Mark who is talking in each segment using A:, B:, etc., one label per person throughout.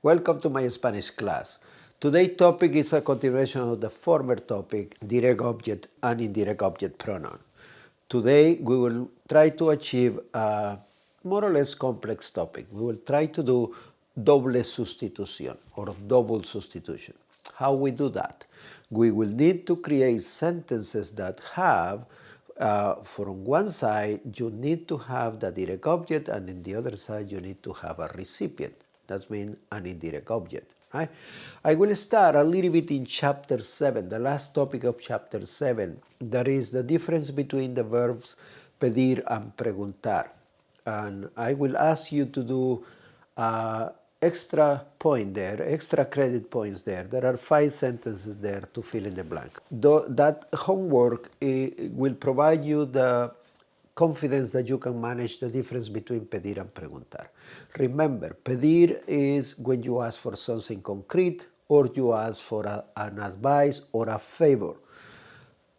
A: Welcome to my Spanish class. Today's topic is a continuation of the former topic, direct object and indirect object pronoun. Today we will try to achieve a more or less complex topic. We will try to do doble sustitución or double substitution. How we do that? We will need to create sentences that have from one side you need to have the direct object, and in the other side you need to have a recipient. That means an indirect object. Right? I will start a little bit in chapter 7, the last topic of chapter 7. That is the difference between the verbs pedir and preguntar. And I will ask you to do extra point there, extra credit points there. There are 5 sentences there to fill in the blank. That homework will provide you the confidence that you can manage the difference between pedir and preguntar. Remember, pedir is when you ask for something concrete or you ask for an advice or a favor.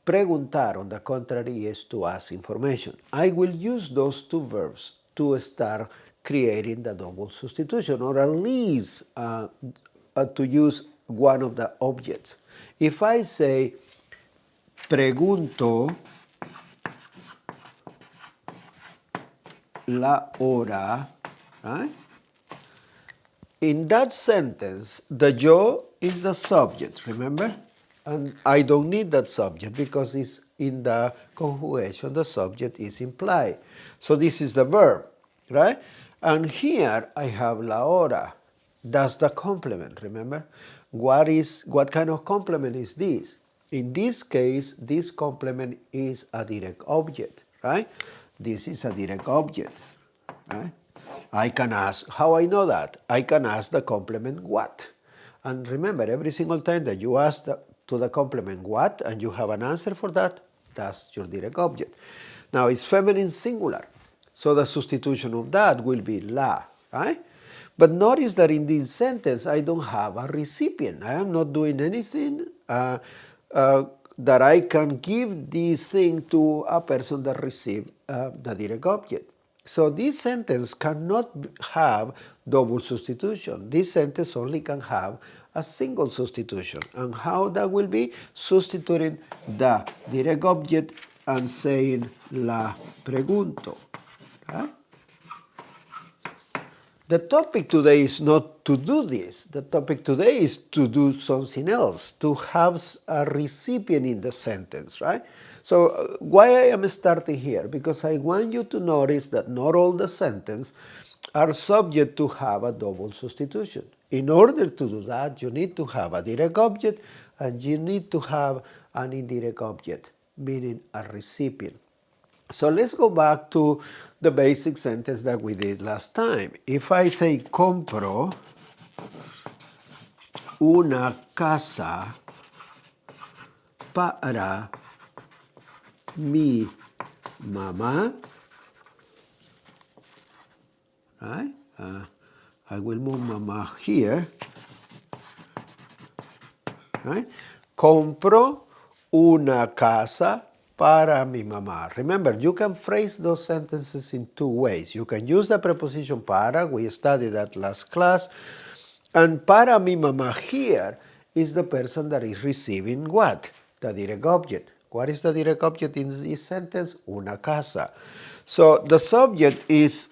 A: Preguntar, on the contrary, is to ask information. I will use those 2 verbs to start creating the double substitution, or at least to use one of the objects. If I say, pregunto la hora, right? In that sentence, the yo is the subject, remember? And I don't need that subject because it's in the conjugation, the subject is implied. So this is the verb, right? And here I have la hora. That's the complement, remember? What kind of complement is this? In this case, this complement is a direct object, right? This is a direct object, right? I can ask, how I know that? I can ask the complement what? And remember, every single time that you ask to the complement what and you have an answer for that, that's your direct object. Now it's feminine singular, so the substitution of that will be la, right? But notice that in this sentence I don't have a recipient. I am not doing anything that I can give this thing to a person that received the direct object. So this sentence cannot have double substitution. This sentence only can have a single substitution. And how that will be? Substituting the direct object and saying la pregunto. Right? The topic today is not to do this. The topic today is to do something else, to have a recipient in the sentence, right? So why I am starting here? Because I want you to notice that not all the sentences are subject to have a double substitution. In order to do that, you need to have a direct object and you need to have an indirect object, meaning a recipient. So let's go back to the basic sentence that we did last time. If I say compro una casa para mi mamá, right? I will move mamá here, right? Compro una casa para mi mamá. Remember, you can phrase those sentences in 2 ways. You can use the preposition para, we studied that last class, and para mi mamá here is the person that is receiving what? The direct object. What is the direct object in this sentence? Una casa. So the subject is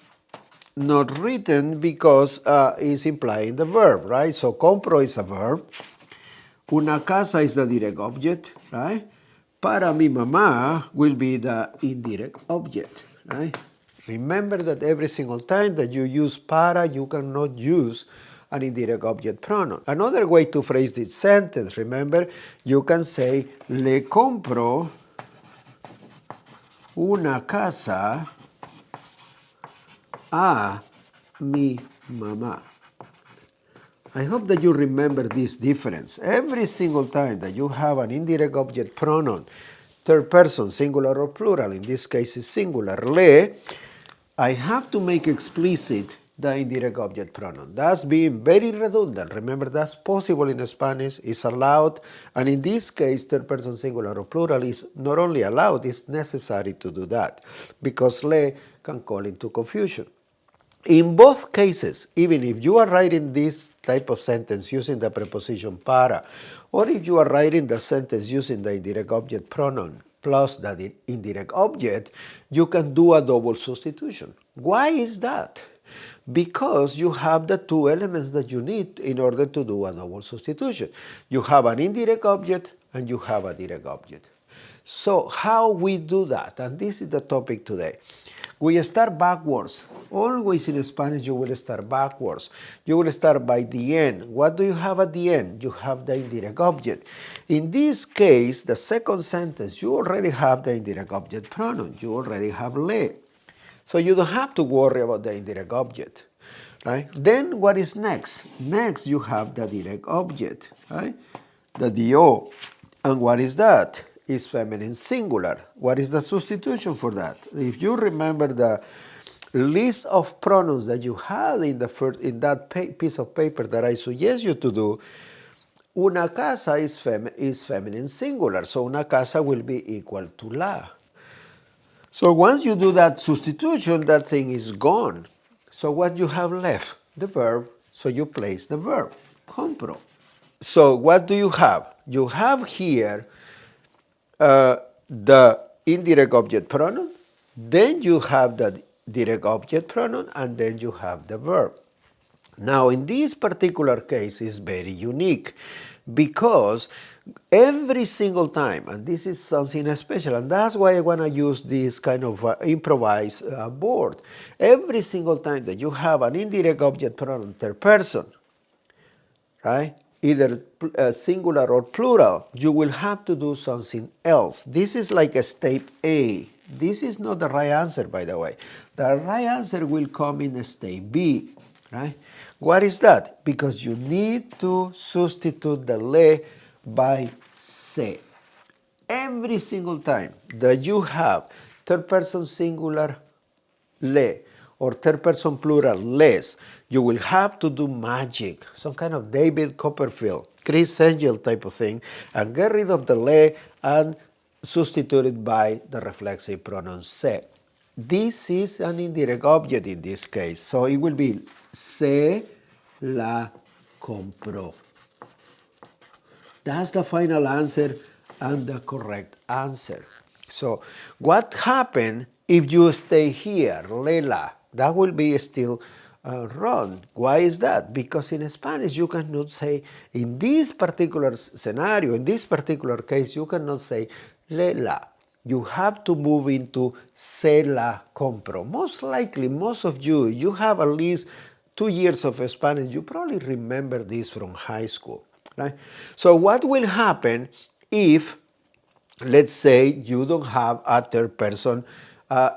A: not written because it's implying the verb, right? So compro is a verb. Una casa is the direct object, right? Para mi mamá will be the indirect object, right? Remember that every single time that you use para, you cannot use an indirect object pronoun. Another way to phrase this sentence, remember, you can say, le compro una casa a mi mamá. I hope that you remember this difference. Every single time that you have an indirect object pronoun, third person, singular or plural, in this case is singular, le, I have to make explicit the indirect object pronoun. That's being very redundant. Remember, that's possible in Spanish, it's allowed, and in this case, third person, singular or plural is not only allowed, it's necessary to do that, because le can call into confusion. In both cases, even if you are writing this type of sentence using the preposition para, or if you are writing the sentence using the indirect object pronoun plus the indirect object, you can do a double substitution. Why is that? Because you have the two elements that you need in order to do a double substitution. You have an indirect object and you have a direct object. So how we do that, and this is the topic today. We start backwards. Always in Spanish you will start backwards. You will start by the end. What do you have at the end? You have the indirect object. In this case, the second sentence, you already have the indirect object pronoun. You already have le. So you don't have to worry about the indirect object. Right? Then what is next? Next you have the direct object. Right? The do. And what is that? Is feminine singular. What is the substitution for that? If you remember the list of pronouns that you had in that piece of paper that I suggest you to do, una casa is feminine singular, so una casa will be equal to la. So once you do that substitution, that thing is gone. So what you have left? The verb. So you place the verb, compro. So what do you have? You have here the indirect object pronoun, then you have the direct object pronoun, and then you have the verb. Now, in this particular case, it's very unique because every single time, and this is something special, and that's why I want to use this kind of improvised board. Every single time that you have an indirect object pronoun third person, right? Either singular or plural, you will have to do something else. This is like a step A. This is not the right answer, by the way. The right answer will come in step B, right? What is that? Because you need to substitute the le by se. Every single time that you have third person singular le or third person plural les, you will have to do magic, some kind of David Copperfield, Chris Angel type of thing, and get rid of the le and substitute it by the reflexive pronoun se. This is an indirect object in this case, so it will be se la compró. That's the final answer and the correct answer. So what happened if you stay here, Lela? That will be still wrong. Why is that? Because in Spanish you cannot say, in this particular scenario, in this particular case, you cannot say Lela. You have to move into se la compro. Most likely, most of you have at least 2 years of Spanish. You probably remember this from high school. Right? So what will happen if, let's say, you don't have a third person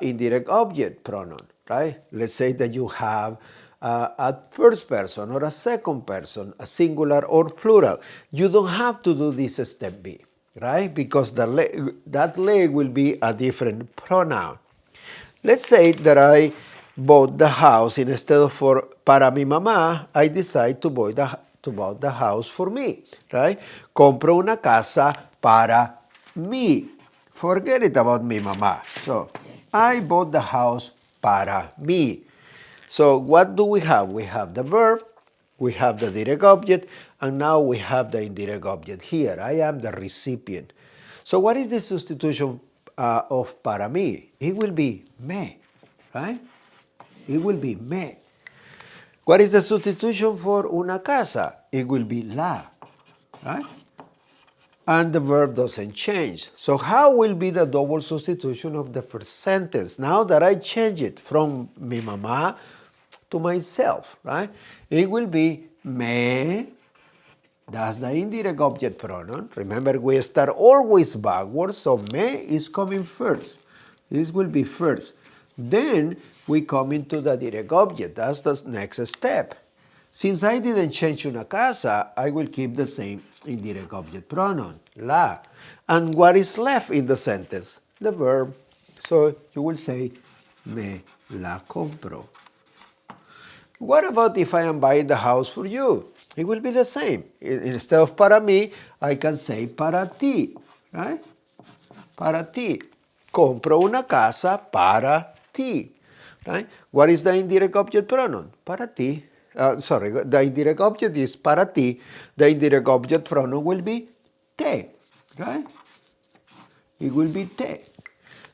A: indirect object pronoun, right? Let's say that you have a first person or a second person, a singular or plural. You don't have to do this step B, right? Because that leg will be a different pronoun. Let's say that I bought the house, instead of for para mi mamá, I decide to buy the house for me, right? Compro una casa para mí. Forget it about mi mamá. So, I bought the house para mí. So, what do we have? We have the verb, we have the direct object, and now we have the indirect object here. I am the recipient. So, what is the substitution of para mí? It will be me, right? It will be me. What is the substitution for una casa? It will be la, right? And the verb doesn't change. So how will be the double substitution of the first sentence? Now that I change it from mi mamá to myself, right? It will be me. That's the indirect object pronoun. Remember, we start always backwards, so me is coming first. This will be first. Then we come into the direct object. That's the next step. Since I didn't change una casa, I will keep the same indirect object pronoun, la. And what is left in the sentence? The verb. So you will say, me la compro. What about if I am buying the house for you? It will be the same. Instead of para mí, I can say para ti, right? Para ti. Compro una casa para ti. right? What is the indirect object pronoun? Para ti. The indirect object is para ti. The indirect object pronoun will be te, right? It will be te.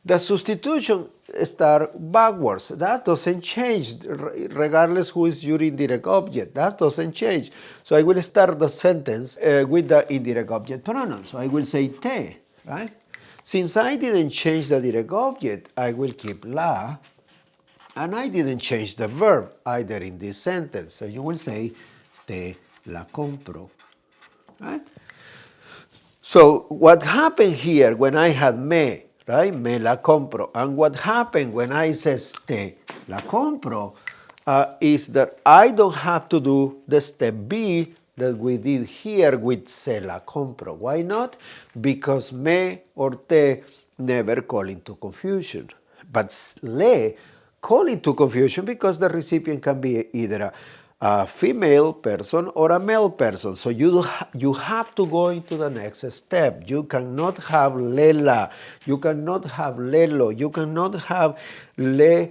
A: The substitution start backwards. That doesn't change regardless who is your indirect object. That doesn't change. So I will start the sentence with the indirect object pronoun. So I will say te, right? Since I didn't change the direct object, I will keep la. And I didn't change the verb either in this sentence. So you will say te la compro, right? So what happened here when I had me, right? Me la compro. And what happened when I says te la compro is that I don't have to do the step B that we did here with se la compro. Why not? Because me or te never call into confusion. But le call into confusion because the recipient can be either a female person or a male person. So you have to go into the next step. You cannot have lela, you cannot have lelo, you cannot have le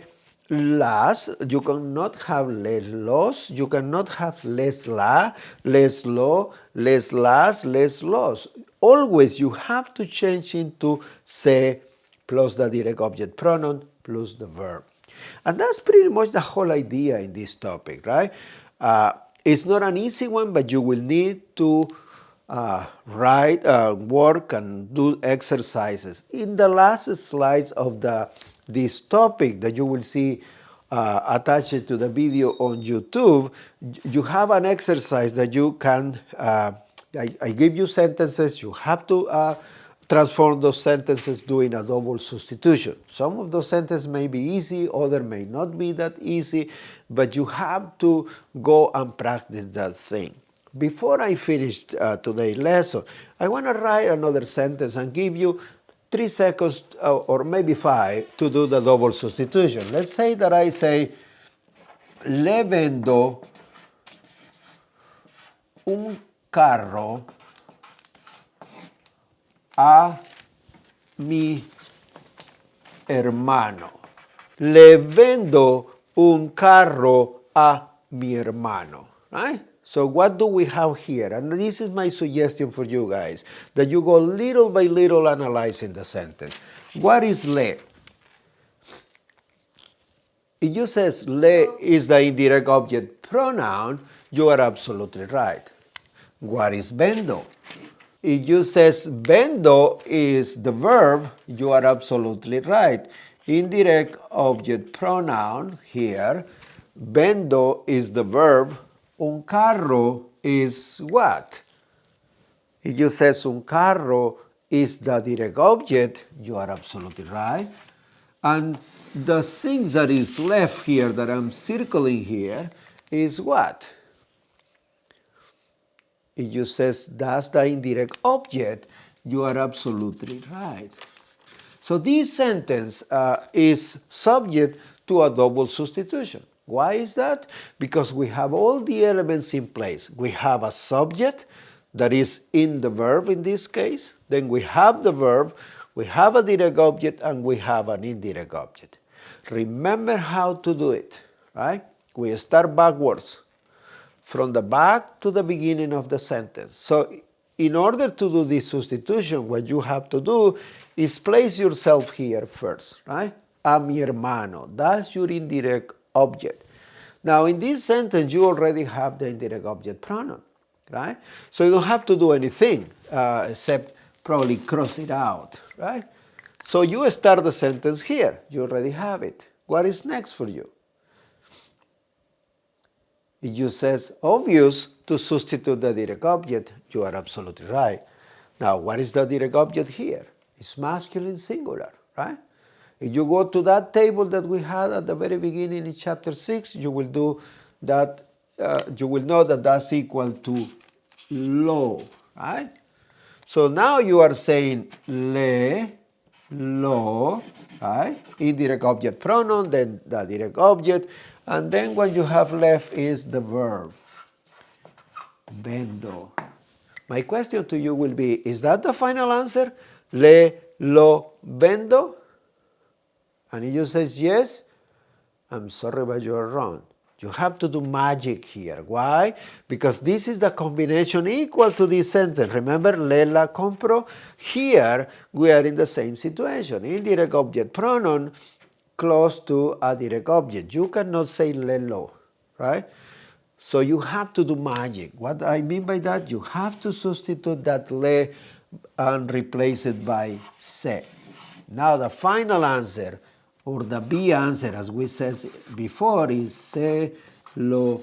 A: las, you cannot have lelos, you cannot have les la, les lo, les las, les los. Always you have to change into se plus the direct object pronoun plus the verb. And that's pretty much the whole idea in this topic, right? It's not an easy one, but you will need to write, work, and do exercises. In the last slides of this topic that you will see attached to the video on YouTube, you have an exercise that you can, I give you sentences, you have to transform those sentences doing a double substitution. Some of those sentences may be easy, others may not be that easy, but you have to go and practice that thing. Before I finish today's lesson, I want to write another sentence and give you 3 seconds or maybe 5 to do the double substitution. Let's say that I say, le vendo un carro a mi hermano. Le vendo un carro a mi hermano. Right? So what do we have here? And this is my suggestion for you guys, that you go little by little analyzing the sentence. What is le? If you says le is the indirect object pronoun, you are absolutely right. What is vendo? If you says vendo is the verb, you are absolutely right. Indirect object pronoun here, vendo is the verb, un carro is what? If you says un carro is the direct object, you are absolutely right. And the things that is left here that I'm circling here is what? If you says that's the indirect object, you are absolutely right. So this sentence is subject to a double substitution. Why is that? Because we have all the elements in place. We have a subject that is in the verb in this case. Then we have the verb, we have a direct object, and we have an indirect object. Remember how to do it, right? We start backwards, from the back to the beginning of the sentence. So in order to do this substitution, what you have to do is place yourself here first, right? A mi hermano, that's your indirect object. Now in this sentence, you already have the indirect object pronoun, right? So you don't have to do anything except probably cross it out, right? So you start the sentence here, you already have it. What is next for you? If you says obvious to substitute the direct object, you are absolutely right. Now, what is the direct object here? It's masculine singular, right? If you go to that table that we had at the very beginning in chapter 6, you will do that. You will know that that's equal to lo, right? So now you are saying le, lo, right? Indirect object pronoun, then the direct object. And then what you have left is the verb, vendo. My question to you will be, is that the final answer? Le, lo, vendo? And if you say yes, I'm sorry, but you're wrong. You have to do magic here. Why? Because this is the combination equal to this sentence. Remember, le la compro? Here, we are in the same situation. Indirect object pronoun close to a direct object. You cannot say le lo, right? So you have to do magic. What I mean by that, you have to substitute that le and replace it by se. Now the final answer, or the B answer, as we said before, is se lo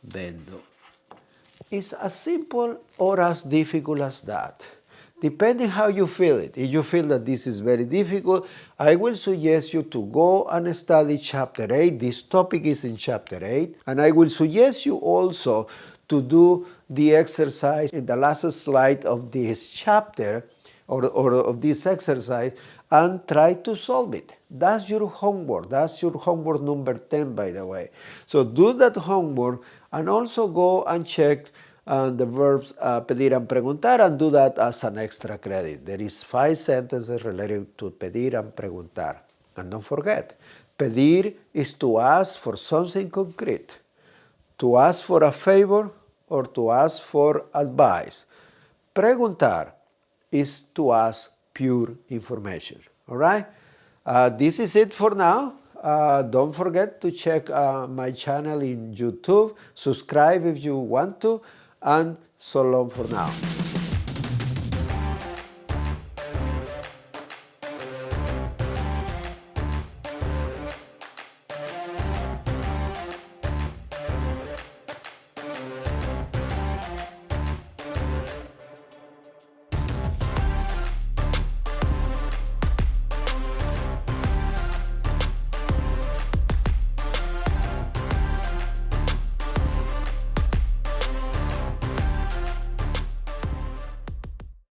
A: vendo. It's as simple or as difficult as that, depending how you feel it. If you feel that this is very difficult, I will suggest you to go and study chapter 8. This topic is in chapter 8. And I will suggest you also to do the exercise in the last slide of this chapter or of this exercise and try to solve it. That's your homework. That's your homework number 10, by the way. So do that homework and also go and check the verbs pedir and preguntar and do that as an extra credit. There is 5 sentences related to pedir and preguntar. And don't forget, pedir is to ask for something concrete, to ask for a favor or to ask for advice. Preguntar is to ask pure information. All right? This is it for now. Don't forget to check my channel in YouTube. Subscribe if you want to. And so long for now.